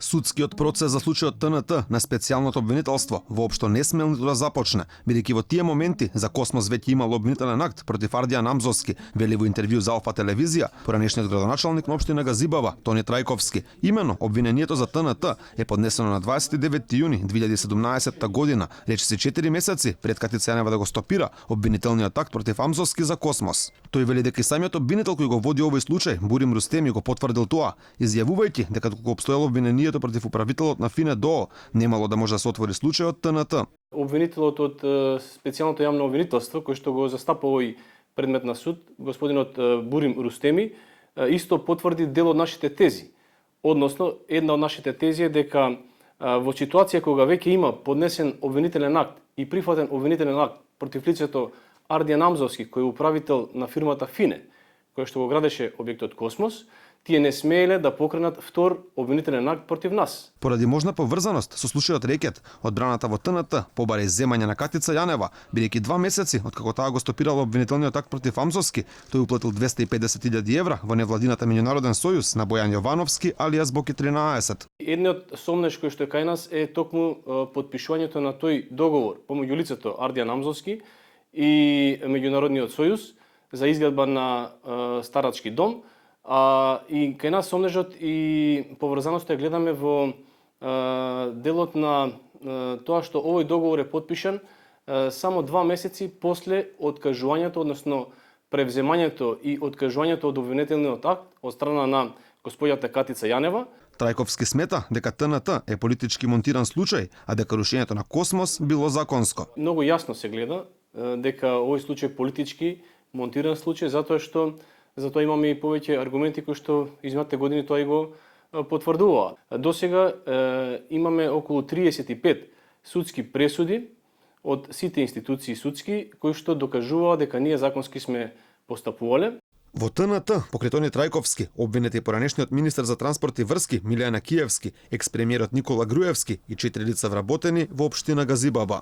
Судскиот процес за случајот ТНТ на специјалното обвинителство воопшто не смел ниту да започне, бидејќи во тие моменти за Космос веќе имало обвинителен акт против Ардијан Амзовски, вели во интервју за Алфа телевизија поранешниот градоначалник на општина Газибава Тони Трајковски. Имено обвинението за ТНТ е поднесено на 29 јуни 2017 година, речиси 4 месеци пред Катица Јанева да го стопира обвинителниот акт против Амзовски за Космос. Тој вели дека и самиот обвинител кој го води овој случај, Бурим Рустеми, го потврдил тоа, изјавувајќи дека кога обстоело обвинението против управителот на Фине ДОО, немало да може да се отвори случајот ТНТ. Обвинителот од специјалното јавно обвинителство кој што го застапа овој предмет на суд, господинот Бурим Рустеми, исто потврди дел од нашите тези. Односно, една од нашите тези е дека во ситуација кога веќе има поднесен обвинителен акт и прифатен обвинителен акт против лицето Ардијан Амзовски, кој е управител на фирмата Фине, кој што го градеше објектот Космос, тие не смееле да покренат втор обвинителен акт против нас. Поради можна поврзаност со случајот Рекет, одбраната во ТНТ побара земање на Катица Јанева, бидејќи 2 месеци откако таа го стопирала обвинителниот акт против Амзовски, тој уплатил 250.000 евра во невладината меѓународен сојуз на Бојан Јовановски, алијас Боки 13. Едниот сомнеж кој што е кај нас е токму потпишувањето на тој договор помеѓу лицето Ардијан Амзовски и меѓународниот сојуз за изградба на старачки дом. И кај нас сомнежот и поврзаноста ја гледаме во делот на тоа што овој договор е потпишан само 2 месеци после откажувањето, односно превземањето и откажувањето од обвинителниот акт од страна на господјата Катица Јанева. Трајковски смета дека ТНТ е политички монтиран случај, а дека рушењето на Космос било законско. Многу јасно се гледа дека овој случај политички монтиран случај, затоа имаме и повеќе аргументи кои што изминатите години тоа и го потврдува. Досега имаме околу 35 судски пресуди од сите институции судски кои што докажуваат дека ние законски сме постапувале. Во ТНТ, покрај Тони Трајковски, обвинети поранешниот министер за транспорт и врски Милијана Киевски, екс-премиерот Никола Груевски и 4 лица вработени во општина Газибаба.